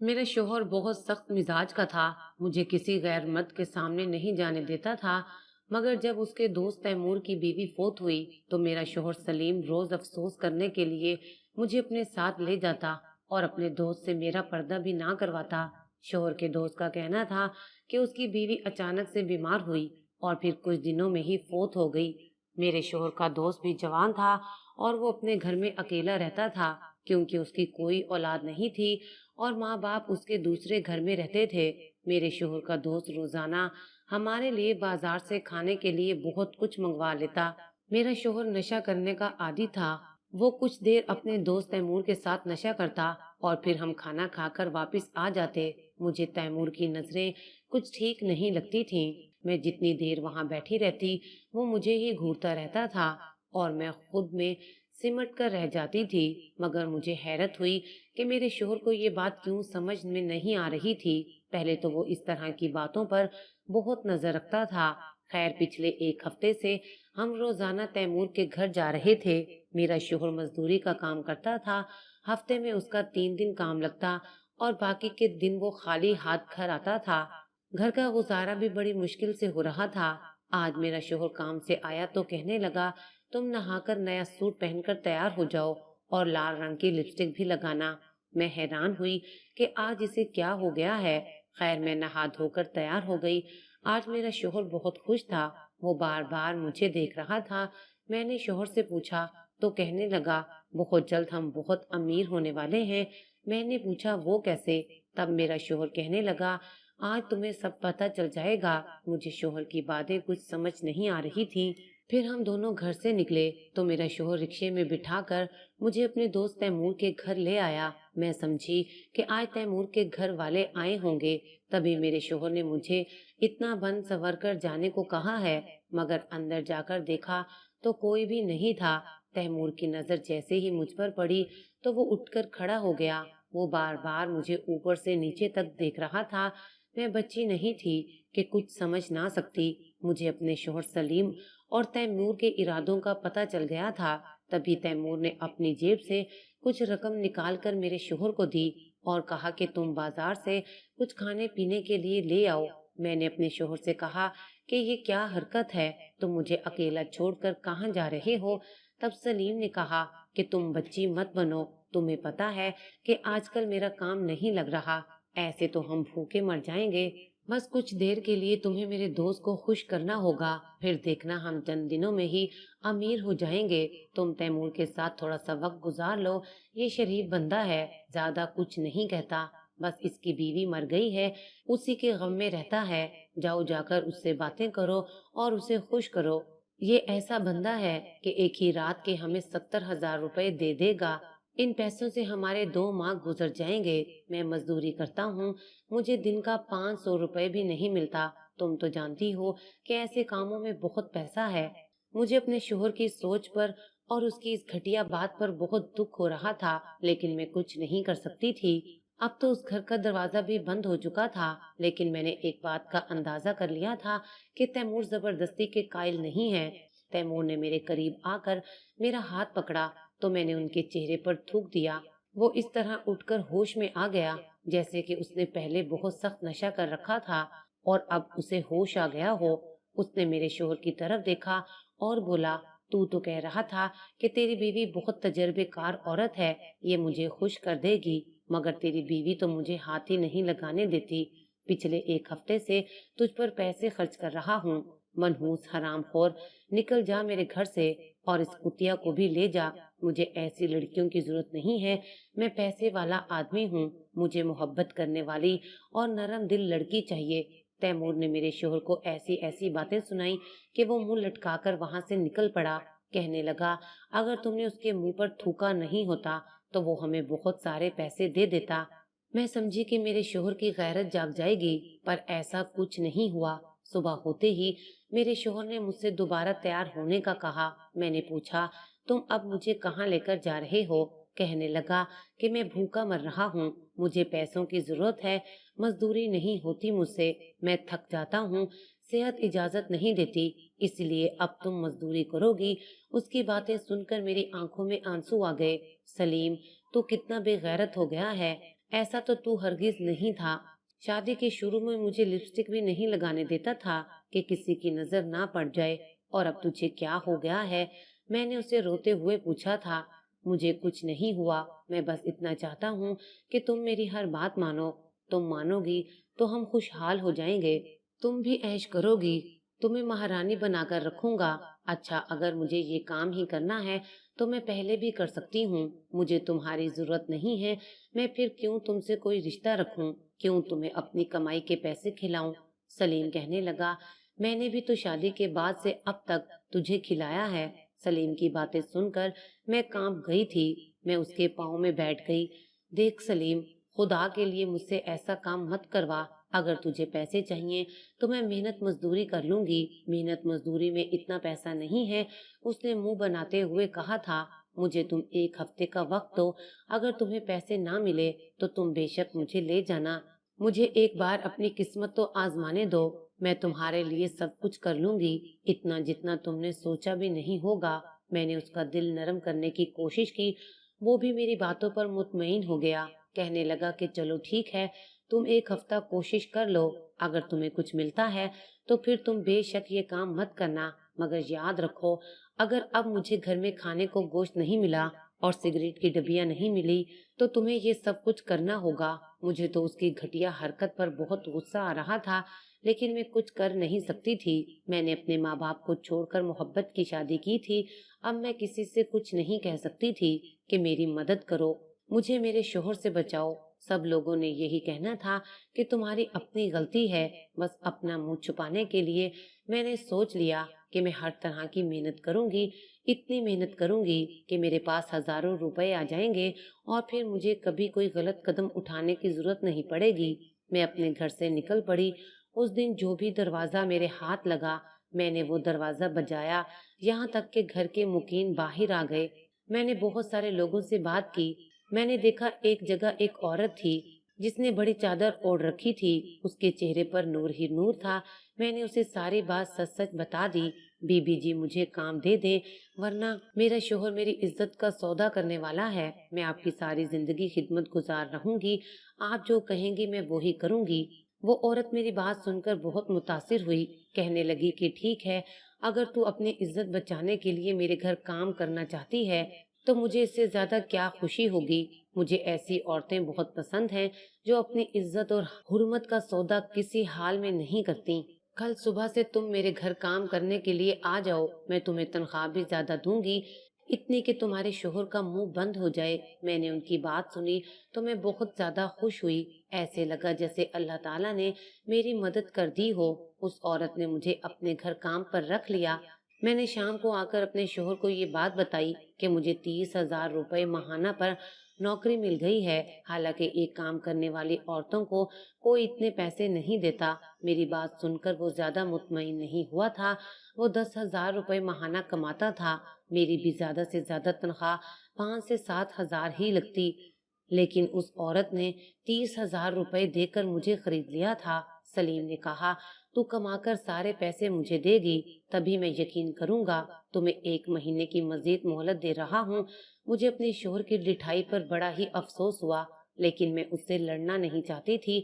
मेरा शौहर बहुत सख्त मिजाज का था। मुझे किसी गैर मर्द के सामने नहीं जाने देता था। मगर जब उसके दोस्त तैमूर की बीवी फोत हुई तो मेरा शौहर सलीम रोज अफसोस करने के लिए मुझे अपने साथ ले जाता और अपने दोस्त से मेरा पर्दा भी ना करवाता। शौहर के दोस्त का कहना था कि उसकी बीवी अचानक से बीमार हुई और फिर कुछ दिनों में ही फोत हो गई। मेरे शौहर का दोस्त भी जवान था और वो अपने घर में अकेला रहता था क्योंकि उसकी कोई औलाद नहीं थी और माँ बाप उसके दूसरे घर में रहते थे। मेरे शोहर का दोस्त रोजाना हमारे लिए बाजार से खाने के लिए बहुत कुछ मंगवा लेता। मेरा शोहर नशा करने का आदी था। वो कुछ देर अपने दोस्त तैमूर के साथ नशा करता और फिर हम खाना खाकर वापस आ जाते। मुझे तैमूर की नजरें कुछ ठीक नहीं लगती थीं। मैं जितनी देर वहां बैठी रहती वो मुझे ही घूरता रहता था और मैं खुद में सिमट कर रह जाती थी। मगर मुझे हैरत हुई कि मेरे शोहर को ये बात क्यों समझ में नहीं आ रही थी। पहले तो वो इस तरह की बातों पर बहुत नजर रखता था। खैर पिछले एक हफ्ते से हम रोजाना तैमूर के घर जा रहे थे। मेरा शोहर मजदूरी का काम करता था। हफ्ते में उसका 3 दिन काम लगता और बाकी के दिन वो खाली हाथ घर आता था। घर का गुजारा भी बड़ी मुश्किल से हो रहा था। आज मेरा शोहर काम से आया तो कहने लगा, तुम नहाकर नया सूट पहनकर तैयार हो जाओ और लाल रंग की लिपस्टिक भी लगाना। मैं हैरान हुई कि आज इसे क्या हो गया है। खैर मैं नहा धोकर तैयार हो गई। आज मेरा शोहर बहुत खुश था। वो बार बार मुझे देख रहा था। मैंने शोहर से पूछा तो कहने लगा, बहुत जल्द हम बहुत अमीर होने वाले हैं। मैंने पूछा वो कैसे? तब मेरा शोहर कहने लगा, आज तुम्हें सब पता चल जाएगा। मुझे शोहर की बातें कुछ समझ नहीं आ रही थी। फिर हम दोनों घर से निकले तो मेरा शोहर रिक्शे में बिठाकर मुझे अपने दोस्त तैमूर के घर ले आया। मैं समझी कि आज तैमूर के घर वाले आए होंगे, तभी मेरे शोहर ने मुझे इतना बन सवर कर जाने को कहा है। मगर अंदर जाकर देखा तो कोई भी नहीं था। तैमूर की नजर जैसे ही मुझ पर पड़ी तो वो उठकर खड़ा हो गया। वो बार बार मुझे ऊपर से नीचे तक देख रहा था। मैं बच्ची नहीं थी कि कुछ समझ ना सकती। मुझे अपने शोहर सलीम और तैमूर के इरादों का पता चल गया था। तभी तैमूर ने अपनी जेब से कुछ रकम निकालकर मेरे शोहर को दी और कहा कि तुम बाजार से कुछ खाने पीने के लिए ले आओ। मैंने अपने शोहर से कहा कि ये क्या हरकत है, तुम मुझे अकेला छोड़कर कहाँ जा रहे हो? तब सलीम ने कहा कि तुम बच्ची मत बनो, तुम्हें पता है कि आजकल मेरा काम नहीं लग रहा, ऐसे तो हम भूखे मर जाएंगे। बस कुछ देर के लिए तुम्हें मेरे दोस्त को खुश करना होगा, फिर देखना हम चंद दिनों में ही अमीर हो जाएंगे। तुम तैमूर के साथ थोड़ा सा वक्त गुजार लो। ये शरीफ बंदा है, ज्यादा कुछ नहीं कहता। बस इसकी बीवी मर गई है, उसी के गम में रहता है। जाओ जाकर उससे बातें करो और उसे खुश करो। ये ऐसा बंदा है कि एक ही रात के हमें 70,000 रुपए दे देगा। इन पैसों से हमारे 2 माह गुजर जाएंगे। मैं मजदूरी करता हूँ, मुझे दिन का 500 रुपए भी नहीं मिलता। तुम तो जानती हो कि ऐसे कामों में बहुत पैसा है। मुझे अपने शोहर की सोच पर और उसकी इस घटिया बात पर बहुत दुख हो रहा था, लेकिन मैं कुछ नहीं कर सकती थी। अब तो उस घर का दरवाजा भी बंद हो चुका था, लेकिन मैंने एक बात का अंदाजा कर लिया था कि तैमूर जबरदस्ती के कायल नहीं है। तैमूर ने मेरे करीब आकर मेरा हाथ पकड़ा तो मैंने उनके चेहरे पर थूक दिया। वो इस तरह उठकर होश में आ गया जैसे कि उसने पहले बहुत सख्त नशा कर रखा था और अब उसे होश आ गया हो। उसने मेरे शोहर की तरफ देखा और बोला, तू तो कह रहा था कि तेरी बीवी बहुत तजर्बेकार औरत है, ये मुझे खुश कर देगी, मगर तेरी बीवी तो मुझे हाथ ही नहीं लगाने देती। पिछले एक हफ्ते से तुझ पर पैसे खर्च कर रहा हूँ। मनहूस हरामखोर, निकल जा मेरे घर से और इस कुतिया को भी ले जा। मुझे ऐसी लड़कियों की जरूरत नहीं है। मैं पैसे वाला आदमी हूँ। मुझे मोहब्बत करने वाली और नरम दिल लड़की चाहिए। तैमूर ने मेरे शोहर को ऐसी ऐसी बातें सुनाई कि वो मुंह लटकाकर वहां से निकल पड़ा। कहने लगा, अगर तुमने उसके मुंह पर थूका नहीं होता तो वो हमें बहुत सारे पैसे दे देता। मैं समझी कि मेरे शोहर की गैरत जाग जाएगी, पर ऐसा कुछ नहीं हुआ। सुबह होते ही मेरे शोहर ने मुझसे दोबारा तैयार होने का कहा। मैंने पूछा, तुम अब मुझे कहाँ लेकर जा रहे हो? कहने लगा कि मैं भूखा मर रहा हूँ, मुझे पैसों की जरूरत है, मजदूरी नहीं होती मुझसे, मैं थक जाता हूँ, सेहत इजाजत नहीं देती, इसलिए अब तुम मजदूरी करोगी। उसकी बातें सुनकर मेरी आंखों में आंसू आ गए। सलीम, तू कितना बेगैरत हो गया है। ऐसा तो तू हरगिज नहीं था। शादी के शुरू में मुझे लिपस्टिक भी नहीं लगाने देता था कि किसी की नजर ना पड़ जाए। और अब तुझे क्या हो गया है? मैंने उसे रोते हुए पूछा था। मुझे कुछ नहीं हुआ, मैं बस इतना चाहता हूँ कि तुम मेरी हर बात मानो। तुम मानोगी तो हम खुशहाल हो जाएंगे। तुम भी ऐश करोगी, तुम्हें महारानी बनाकर रखूंगा। अच्छा, अगर मुझे ये काम ही करना है तो मैं पहले भी कर सकती हूँ। मुझे तुम्हारी जरूरत नहीं है। मैं फिर क्यों तुमसे कोई रिश्ता रखूं? क्यों तुम्हें अपनी कमाई के पैसे खिलाऊं? सलीम कहने लगा, मैंने भी तो शादी के बाद से अब तक तुझे खिलाया है। सलीम की बातें सुनकर मैं कांप गई थी। मैं उसके पाँव में बैठ गई। देख सलीम, खुदा के लिए मुझसे ऐसा काम मत करवा। अगर तुझे पैसे चाहिए तो मैं मेहनत मजदूरी कर लूंगी। मेहनत मजदूरी में इतना पैसा नहीं है। उसने मुंह बनाते हुए कहा था। मुझे तुम एक हफ्ते का वक्त दो। अगर तुम्हें पैसे ना मिले तो तुम बेशक मुझे ले जाना। मुझे एक बार अपनी किस्मत तो आजमाने दो। मैं तुम्हारे लिए सब कुछ कर लूंगी, इतना जितना तुमने सोचा भी नहीं होगा। मैंने उसका दिल नरम करने की कोशिश की। वो भी मेरी बातों पर मुतमईन हो गया। कहने लगा कि चलो ठीक है, तुम एक हफ्ता कोशिश कर लो। अगर तुम्हें कुछ मिलता है तो फिर तुम बेशक ये काम मत करना। मगर याद रखो, अगर अब मुझे घर में खाने को गोश्त नहीं मिला और सिगरेट की डबिया नहीं मिली तो तुम्हें ये सब कुछ करना होगा। मुझे तो उसकी घटिया हरकत पर बहुत गुस्सा आ रहा था, लेकिन मैं कुछ कर नहीं सकती थी। मैंने अपने माँ बाप को छोड़कर मोहब्बत की शादी की थी। अब मैं किसी से कुछ नहीं कह सकती थी कि मेरी मदद करो, मुझे मेरे शोहर से बचाओ। सब लोगों ने यही कहना था कि तुम्हारी अपनी गलती है। बस अपना मुंह छुपाने के लिए मैंने सोच लिया कि मैं हर तरह की मेहनत करूंगी। इतनी मेहनत करूंगी कि मेरे पास हजारों रुपए आ जाएंगे और फिर मुझे कभी कोई गलत कदम उठाने की जरूरत नहीं पड़ेगी। मैं अपने घर से निकल पड़ी। उस दिन जो भी दरवाजा मेरे हाथ लगा, मैंने वो दरवाजा बजाया। यहाँ तक के घर के मुकीन बाहर आ गए। मैंने बहुत सारे लोगों से बात की। मैंने देखा एक जगह एक औरत थी जिसने बड़ी चादर ओढ़ रखी थी। उसके चेहरे पर नूर ही नूर था। मैंने उसे सारी बात सच सच बता दी। बीबी जी, मुझे काम दे दे, वरना मेरा शोहर मेरी इज्जत का सौदा करने वाला है। मैं आपकी सारी जिंदगी खिदमत गुजार रहूंगी। आप जो कहेंगी मैं वो ही करूंगी। वो औरत मेरी बात सुनकर बहुत मुतासिर हुई। कहने लगी कि ठीक है, अगर तू अपनी इज्जत बचाने के लिए मेरे घर काम करना चाहती है तो मुझे इससे ज्यादा क्या खुशी होगी। मुझे ऐसी औरतें बहुत पसंद हैं जो अपनी इज्जत और हुर्मत का सौदा किसी हाल में नहीं करती। कल सुबह से तुम मेरे घर काम करने के लिए आ जाओ। मैं तुम्हें तनख्वाह भी ज्यादा दूंगी, इतनी कि तुम्हारे शोहर का मुंह बंद हो जाए। मैंने उनकी बात सुनी तो मैं बहुत ज्यादा खुश हुई। ऐसे लगा जैसे अल्लाह ताला ने मेरी मदद कर दी हो। उस औरत ने मुझे अपने घर काम पर रख लिया। मैंने शाम को आकर अपने शोहर को ये बात बताई कि मुझे 30,000 रुपए माहाना पर नौकरी मिल गई है। हालांकि एक काम करने वाली औरतों को कोई इतने पैसे नहीं देता। मेरी बात सुनकर वो ज्यादा मुतमईन नहीं हुआ था। वो 10,000 रुपए माहाना कमाता था। मेरी भी ज्यादा से ज्यादा तनख्वाह 5 से 7 हजार ही लगती, लेकिन उस औरत ने 30,000 रुपए देकर मुझे खरीद लिया था। सलीम ने कहा, तू कमाकर सारे पैसे मुझे देगी तभी मैं यकीन करूंगा। तुम्हें 1 महीने की मजीद मोहलत दे रहा हूँ। मुझे अपने शोहर की लिठाई पर बड़ा ही अफसोस हुआ, लेकिन मैं उससे लड़ना नहीं चाहती थी।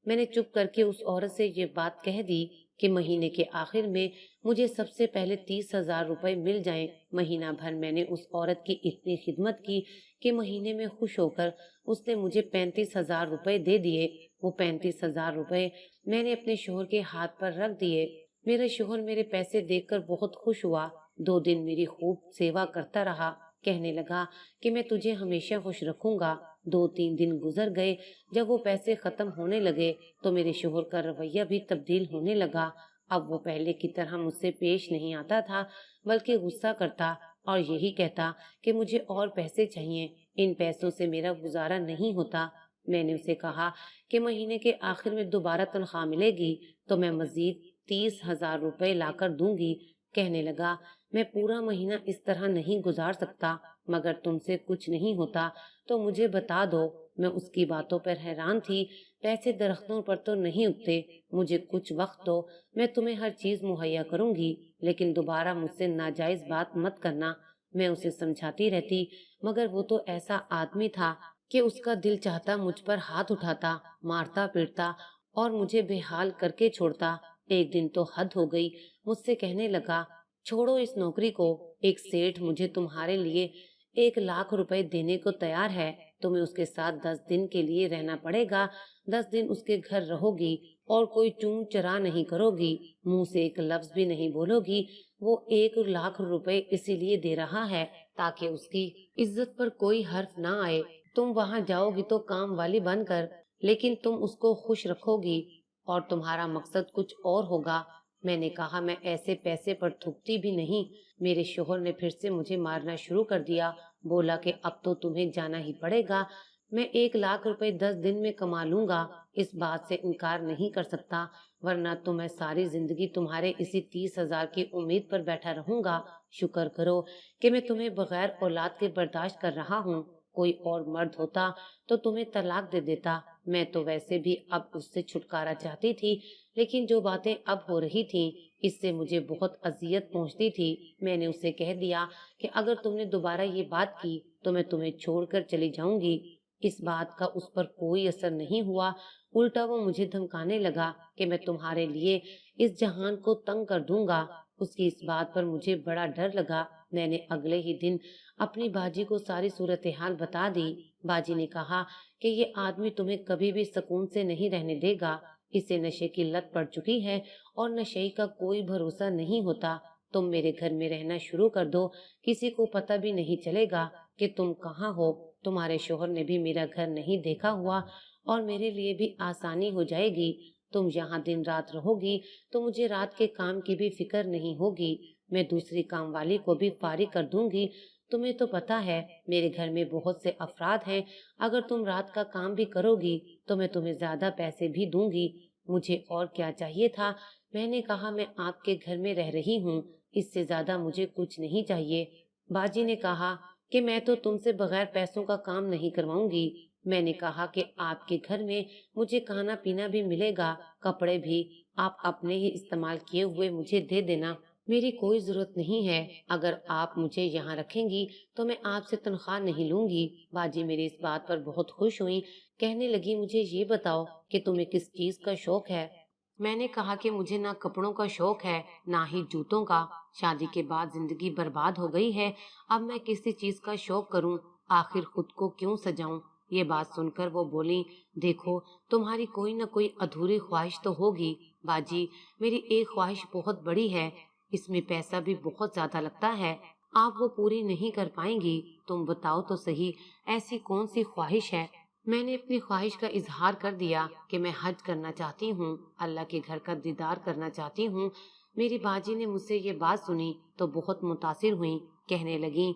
मैंने चुप करके उस औरत से ये बात कह दी कि महीने के आखिर में मुझे सबसे पहले 30,000 रुपए मिल जाएं। महीना भर मैंने उस औरत की इतनी खिदमत की कि महीने में खुश होकर उसने मुझे 35,000 रुपए दे दिए। वो 35,000 रुपए मैंने अपने शोहर के हाथ पर रख दिए। मेरा शोहर मेरे पैसे देखकर बहुत खुश हुआ। 2 दिन मेरी खूब सेवा करता रहा। कहने लगा कि मैं तुझे हमेशा खुश रखूंगा। 2-3 दिन गुजर गए। जब वो पैसे खत्म होने लगे तो मेरे शोहर का रवैया भी तब्दील होने लगा। अब वो पहले की तरह मुझसे पेश नहीं आता था, बल्कि गुस्सा करता और यही कहता कि मुझे और पैसे चाहिए, इन पैसों से मेरा गुजारा नहीं होता। मैंने उसे कहा कि महीने के आखिर में दोबारा तनख्वाह मिलेगी तो मैं मजीद 30,000 रुपए लाकर दूंगी। कहने लगा, मैं पूरा महीना इस तरह नहीं गुजार सकता, मगर तुमसे कुछ नहीं होता तो मुझे बता दो। मैं उसकी बातों पर हैरान थी। पैसे दरख्तों पर तो नहीं उगते। मुझे कुछ वक्त दो, मैं तुम्हें हर चीज मुहैया करूंगी, लेकिन दोबारा मुझसे नाजायज बात मत करना। मैं उसे समझाती रहती, मगर वो तो ऐसा आदमी था کہ اس کا دل چاہتا مجھ پر ہاتھ اٹھاتا، مارتا پیٹتا اور مجھے بے حال کر کے چھوڑتا۔ ایک دن تو حد ہو گئی، مجھ سے کہنے لگا، چھوڑو اس نوکری کو، ایک سیٹھ مجھے تمہارے لیے 1,00,000 روپے دینے کو تیار ہے، تمہیں اس کے ساتھ 10 دن کے لیے رہنا پڑے گا، 10 دن اس کے گھر رہو گی اور کوئی چون چرا نہیں کرو گی، منہ سے ایک لفظ بھی نہیں بولو گی۔ وہ 1,00,000 روپے اسی لیے دے رہا ہے تاکہ اس کی عزت پر کوئی حرف نہ آئے۔ تم وہاں جاؤ گی تو کام والی بن کر، لیکن تم اس کو خوش رکھو گی اور تمہارا مقصد کچھ اور ہوگا۔ میں نے کہا، میں ایسے پیسے پر تھکتی بھی نہیں۔ میرے شوہر نے پھر سے مجھے مارنا شروع کر دیا، بولا کہ اب تو تمہیں جانا ہی پڑے گا، میں 1,00,000 روپے 10 دن میں کما لوں گا، اس بات سے انکار نہیں کر سکتا، ورنہ تو میں ساری زندگی تمہارے اسی 30,000 کی امید پر بیٹھا رہوں گا۔ شکر کرو کہ میں تمہیں بغیر اولاد کے برداشت کر رہا ہوں، کوئی اور مرد ہوتا تو تمہیں طلاق دے دیتا۔ میں تو ویسے بھی اب اس سے چھٹکارا چاہتی تھی، لیکن جو باتیں اب ہو رہی تھیں اس سے مجھے بہت اذیت پہنچتی تھی۔ میں نے اسے کہہ دیا کہ اگر تم نے دوبارہ یہ بات کی تو میں تمہیں چھوڑ کر چلی جاؤں گی۔ اس بات کا اس پر کوئی اثر نہیں ہوا، الٹا وہ مجھے دھمکانے لگا کہ میں تمہارے لیے اس جہان کو تنگ کر دوں گا۔ اس کی اس بات پر مجھے بڑا ڈر لگا۔ میں نے اگلے ہی دن اپنی باجی کو ساری صورتحال بتا دی۔ باجی نے کہا کہ یہ آدمی تمہیں کبھی بھی سکون سے نہیں رہنے دے گا، اسے نشے کی لت پڑ چکی ہے اور نشے کا کوئی بھروسہ نہیں ہوتا۔ تم میرے گھر میں رہنا شروع کر دو، کسی کو پتہ بھی نہیں چلے گا کہ تم کہاں ہو، تمہارے شوہر نے بھی میرا گھر نہیں دیکھا ہوا اور میرے لیے بھی آسانی ہو جائے گی۔ تم یہاں دن رات رہو گی تو مجھے رات کے کام کی بھی فکر نہیں ہوگی، میں دوسری کام والی کو بھی فارغ کر دوں گی۔ تمہیں تو پتا ہے میرے گھر میں بہت سے افراد ہیں، اگر تم رات کا کام بھی کرو گی تو میں تمہیں زیادہ پیسے بھی دوں گی۔ مجھے اور کیا چاہیے تھا؟ میں نے کہا، میں آپ کے گھر میں رہ رہی ہوں، اس سے زیادہ مجھے کچھ نہیں چاہیے۔ باجی نے کہا کہ میں تو تم سے بغیر پیسوں کا کام نہیں کرواؤں گی۔ میں نے کہا کہ آپ کے گھر میں مجھے کھانا پینا بھی ملے گا، کپڑے بھی آپ اپنے ہی استعمال کیے ہوئے مجھے دے دینا، میری کوئی ضرورت نہیں ہے۔ اگر آپ مجھے یہاں رکھیں گی تو میں آپ سے تنخواہ نہیں لوں گی۔ باجی میری اس بات پر بہت خوش ہوئی، کہنے لگی، مجھے یہ بتاؤ کہ تمہیں کس چیز کا شوق ہے؟ میں نے کہا کہ مجھے نہ کپڑوں کا شوق ہے نہ ہی جوتوں کا، شادی کے بعد زندگی برباد ہو گئی ہے، اب میں کسی چیز کا شوق کروں، آخر خود کو کیوں سجاؤں؟ یہ بات سن کر وہ بولی، دیکھو تمہاری کوئی نہ کوئی ادھوری خواہش تو ہوگی۔ باجی، میری ایک خواہش بہت بڑی ہے، اس میں پیسہ بھی بہت زیادہ لگتا ہے، آپ وہ پوری نہیں کر پائیں گی، تم بتاؤ تو صحیح ایسی کون سی خواہش ہے؟ میں نے اپنی خواہش کا اظہار کر دیا کہ میں حج کرنا چاہتی ہوں، اللہ کے گھر کا دیدار کرنا چاہتی ہوں۔ میری باجی نے مجھ سے یہ بات سنی تو بہت متاثر ہوئی، کہنے لگیں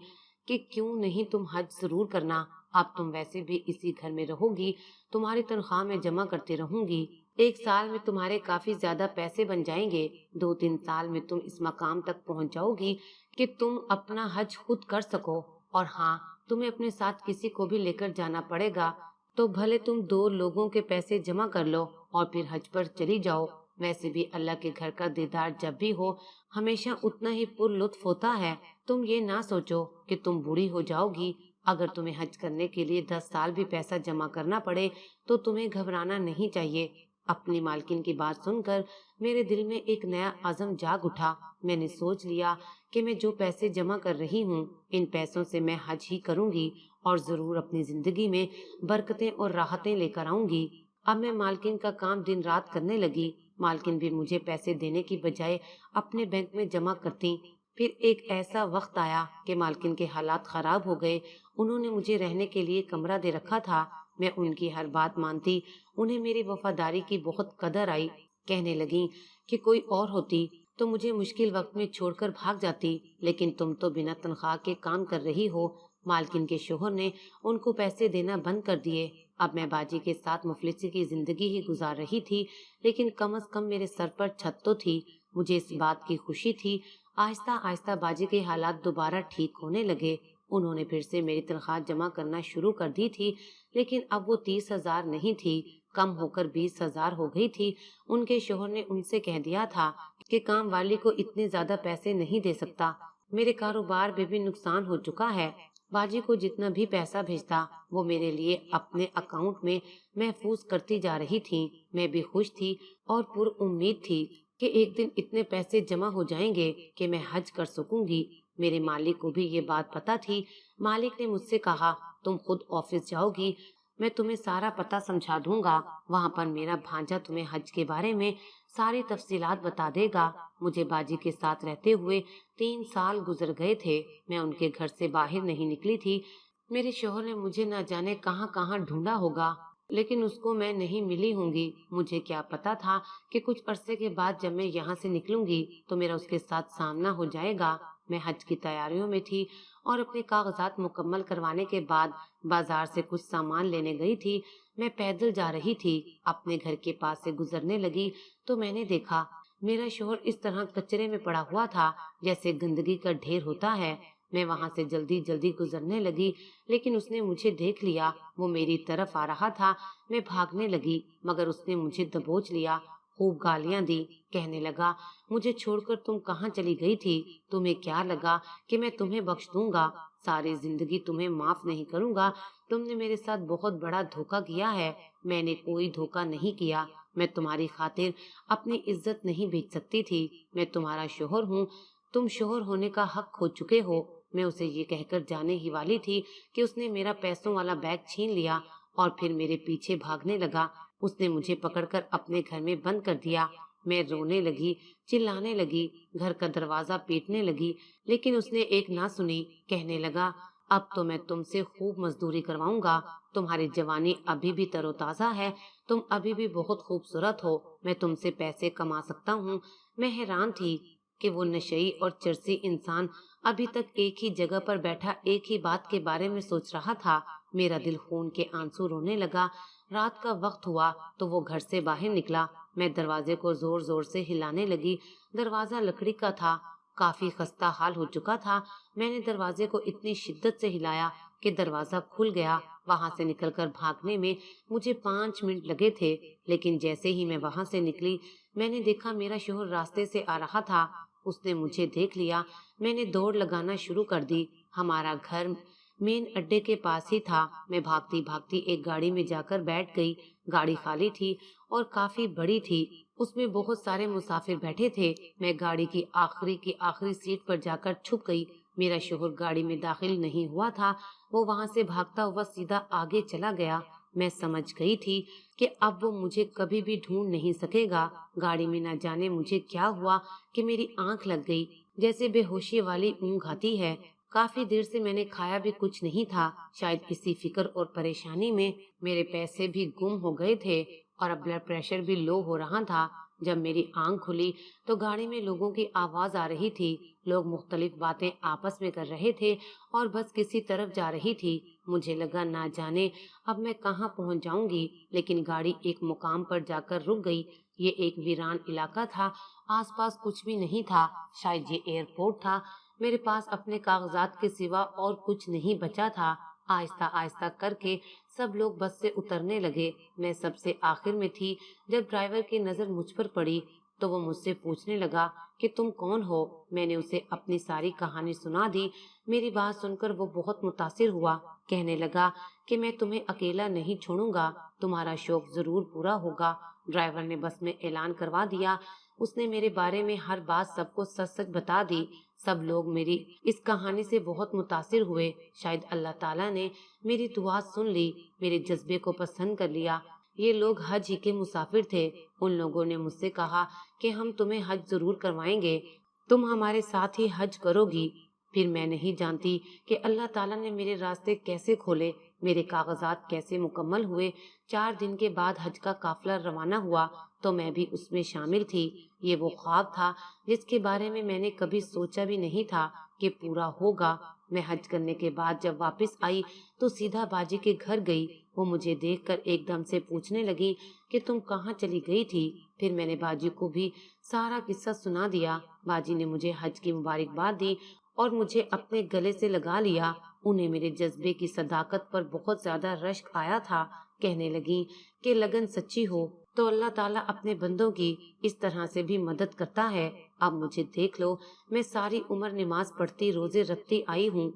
کہ کیوں نہیں تم حج ضرور کرنا، اب تم ویسے بھی اسی گھر میں رہو گی، تمہاری تنخواہ میں جمع کرتے رہوں گی، 1 سال میں تمہارے کافی زیادہ پیسے بن جائیں گے، 2-3 سال میں تم اس مقام تک پہنچ جاؤ گی کہ تم اپنا حج خود کر سکو، اور ہاں تمہیں اپنے ساتھ کسی کو بھی لے کر جانا پڑے گا تو بھلے تم 2 لوگوں کے پیسے جمع کر لو اور پھر حج پر چلی جاؤ، ویسے بھی اللہ کے گھر کا دیدار جب بھی ہو ہمیشہ اتنا ہی پر لطف ہوتا ہے، تم یہ نہ سوچو کہ تم بوڑھی ہو جاؤ گی، اگر تمہیں حج کرنے کے لیے 10 سال بھی پیسہ جمع کرنا پڑے تو تمہیں گھبرانا نہیں چاہیے۔ اپنی مالکن کی بات سن کر میرے دل میں ایک نیا عزم جاگ اٹھا، میں نے سوچ لیا کہ میں جو پیسے جمع کر رہی ہوں ان پیسوں سے میں حج ہی کروں گی اور ضرور اپنی زندگی میں برکتیں اور راحتیں لے کر آؤں گی۔ اب میں مالکن کا کام دن رات کرنے لگی، مالکن بھی مجھے پیسے دینے کی بجائے اپنے بینک میں جمع کرتی۔ پھر ایک ایسا وقت آیا کہ مالکن کے حالات خراب ہو گئے، انہوں نے مجھے رہنے کے لیے کمرہ دے رکھا تھا، میں ان کی ہر بات مانتی، انہیں میری وفاداری کی بہت قدر آئی، کہنے لگیں کہ کوئی اور ہوتی تو مجھے مشکل وقت میں چھوڑ کر بھاگ جاتی، لیکن تم تو بنا تنخواہ کے کام کر رہی ہو۔ مالکن کے شوہر نے ان کو پیسے دینا بند کر دیے، اب میں باجی کے ساتھ مفلسی کی زندگی ہی گزار رہی تھی، لیکن کم از کم میرے سر پر چھت تو تھی، مجھے اس بات کی خوشی تھی۔ آہستہ آہستہ باجی کے حالات دوبارہ ٹھیک ہونے لگے، انہوں نے پھر سے میری تنخواہ جمع کرنا شروع کر دی تھی، لیکن اب وہ 30,000 نہیں تھی، کم ہو کر 20,000 ہو گئی تھی۔ ان کے شوہر نے ان سے کہہ دیا تھا کہ کام والی کو اتنے زیادہ پیسے نہیں دے سکتا، میرے کاروبار میں بھی نقصان ہو چکا ہے، बाजी को जितना भी पैसा भेजता वो मेरे लिए अपने अकाउंट में महफूज करती जा रही थी। मैं भी खुश थी और पुरउम्मीद थी कि एक दिन इतने पैसे जमा हो जाएंगे कि मैं हज कर सकूंगी। मेरे मालिक को भी ये बात पता थी। मालिक ने मुझसे कहा, तुम खुद ऑफिस जाओगी, मैं तुम्हें सारा पता समझा दूंगा। वहां पर मेरा भांजा तुम्हें हज के बारे में सारी तफसीलात बता देगा। मुझे बाजी के साथ रहते हुए 3 साल गुजर गए थे। मैं उनके घर से बाहर नहीं निकली थी। मेरे शोहर ने मुझे न जाने कहाँ कहाँ ढूंढा होगा, लेकिन उसको मैं नहीं मिली होंगी। मुझे क्या पता था कि कुछ अरसे के बाद जब मैं यहाँ से निकलूंगी तो मेरा उसके साथ सामना हो जाएगा। मैं हज की तैयारियों में थी और अपने कागजात मुकम्मल करवाने के बाद बाजार से कुछ सामान लेने गई थी। मैं पैदल जा रही थी। अपने घर के पास से गुजरने लगी तो मैंने देखा मेरा शोहर इस तरह कचरे में पड़ा हुआ था जैसे गंदगी का ढेर होता है। मैं वहां से जल्दी जल्दी गुजरने लगी, लेकिन उसने मुझे देख लिया। वो मेरी तरफ आ रहा था। मैं भागने लगी मगर उसने मुझे दबोच लिया। खूब गालियां दी। कहने लगा, मुझे छोड़कर तुम कहाँ चली गई थी? तुम्हें क्या लगा कि मैं तुम्हें बख्श दूंगा? सारी जिंदगी तुम्हें माफ नहीं करूंगा। तुमने मेरे साथ बहुत बड़ा धोखा किया है। मैंने कोई धोखा नहीं किया। मैं तुम्हारी खातिर अपनी इज्जत नहीं बेच सकती थी। मैं तुम्हारा शोहर हूँ। तुम शोहर होने का हक खो चुके हो। मैं उसे ये कहकर जाने ही वाली थी कि उसने मेरा पैसों वाला बैग छीन लिया और फिर मेरे पीछे भागने लगा। उसने मुझे पकड़कर अपने घर में बंद कर दिया। मैं रोने लगी, चिल्लाने लगी, घर का दरवाजा पीटने लगी, लेकिन उसने एक ना सुनी। कहने लगा, अब तो मैं तुमसे खूब मजदूरी करवाऊंगा। तुम्हारी जवानी अभी भी तरोताजा है। तुम अभी भी बहुत खूबसूरत हो। मैं तुमसे पैसे कमा सकता हूँ। मैं हैरान थी कि वो नशेई और चरसी इंसान अभी तक एक ही जगह पर बैठा एक ही बात के बारे में सोच रहा था। मेरा दिल खून के आंसू रोने लगा। रात का वक्त हुआ तो वो घर से बाहर निकला। मैं दरवाजे को जोर जोर से हिलाने लगी। दरवाजा लकड़ी का था, काफी खस्ता हाल हो चुका था। मैंने दरवाजे को इतनी शिद्दत से हिलाया कि दरवाजा खुल गया। वहां से निकलकर भागने में मुझे 5 मिनट लगे थे, लेकिन जैसे ही मैं वहां से निकली मैंने देखा मेरा शोहर रास्ते से आ रहा था। उसने मुझे देख लिया। मैंने दौड़ लगाना शुरू कर दी। हमारा घर मेन अड्डे के पास ही था। मैं भागती भागती एक गाड़ी में जाकर बैठ गई। गाड़ी खाली थी और काफी बड़ी थी। उसमें बहुत सारे मुसाफिर बैठे थे। मैं गाड़ी की आखिरी सीट पर जाकर छुप गई। मेरा शोहर गाड़ी में दाखिल नहीं हुआ था। वो वहां से भागता हुआ सीधा आगे चला गया। मैं समझ गई थी कि अब वो मुझे कभी भी ढूंढ नहीं सकेगा। गाड़ी में न जाने मुझे क्या हुआ कि मेरी आंख लग गई, जैसे बेहोशी वाली ऊँघ आती है। काफी देर से मैंने खाया भी कुछ नहीं था। शायद इसी फिक्र और परेशानी में मेरे पैसे भी गुम हो गए थे और अब ब्लड प्रेशर भी लो हो रहा था। जब मेरी आंख खुली तो गाड़ी में लोगों की आवाज आ रही थी। लोग मुख्तलिफ बातें आपस में कर रहे थे और बस किसी तरफ जा रही थी। मुझे लगा ना जाने अब मैं कहाँ पहुँच जाऊंगी, लेकिन गाड़ी एक मुकाम पर जाकर रुक गई। ये एक वीरान इलाका था। आसपास कुछ भी नहीं था। शायद ये एयरपोर्ट था। मेरे पास अपने कागजात के सिवा और कुछ नहीं बचा था। आहिस्ता आहिस्ता करके सब लोग बस से उतरने लगे। मैं सबसे आखिर में थी। जब ड्राइवर की नजर मुझ पर पड़ी तो वो मुझसे पूछने लगा कि तुम कौन हो। मैंने उसे अपनी सारी कहानी सुना दी। मेरी बात सुनकर वो बहुत मुतासिर हुआ। कहने लगा कि मैं तुम्हें अकेला नहीं छोड़ूंगा, तुम्हारा शौक जरूर पूरा होगा। ड्राइवर ने बस में ऐलान करवा दिया। उसने मेरे बारे में हर बात सबको सच सच बता दी। सब लोग मेरी इस कहानी से बहुत मुतासिर हुए। शायद अल्लाह ताला ने मेरी दुआ सुन ली, मेरे जज्बे को पसंद कर लिया। ये लोग हज ही के मुसाफिर थे। उन लोगों ने मुझसे कहा कि हम तुम्हें हज जरूर करवाएंगे, तुम हमारे साथ ही हज करोगी। फिर मैं नहीं जानती कि अल्लाह ताला ने मेरे रास्ते कैसे खोले, मेरे कागजात कैसे मुकम्मल हुए। 4 दिन के बाद हज का काफिला रवाना हुआ तो मैं भी उसमें शामिल थी। ये वो ख्वाब था जिसके बारे में मैंने कभी सोचा भी नहीं था कि पूरा होगा। मैं हज करने के बाद जब वापस आई तो सीधा बाजी के घर गई। वो मुझे देखकर एकदम से पूछने लगी कि तुम कहाँ चली गई थी। फिर मैंने बाजी को भी सारा किस्सा सुना दिया। बाजी ने मुझे हज की मुबारकबाद दी और मुझे अपने गले से लगा लिया। उन्हें मेरे जज्बे की सदाकत पर बहुत ज्यादा रश्क आया था। कहने लगी कि लगन सच्ची हो तो अल्लाह ताला अपने बंदों की इस तरह से भी मदद करता है। अब मुझे देख लो, मैं सारी उम्र नमाज पढ़ती रोजे रखती आई हूँ,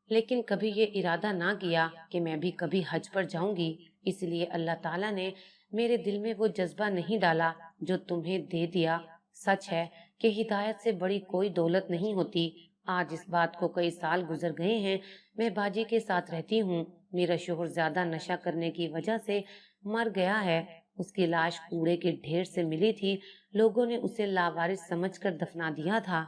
لیکن کبھی یہ ارادہ نہ کیا کہ میں بھی کبھی حج پر جاؤں گی، اس لیے اللہ تعالیٰ نے میرے دل میں وہ جذبہ نہیں ڈالا جو تمہیں دے دیا۔ سچ ہے کہ ہدایت سے بڑی کوئی دولت نہیں ہوتی۔ آج اس بات کو کئی سال گزر گئے ہیں، میں باجی کے ساتھ رہتی ہوں۔ میرا شوہر زیادہ نشہ کرنے کی وجہ سے مر گیا ہے۔ اس کی لاش کوڑے کے ڈھیر سے ملی تھی، لوگوں نے اسے لاوارث سمجھ کر دفنا دیا تھا۔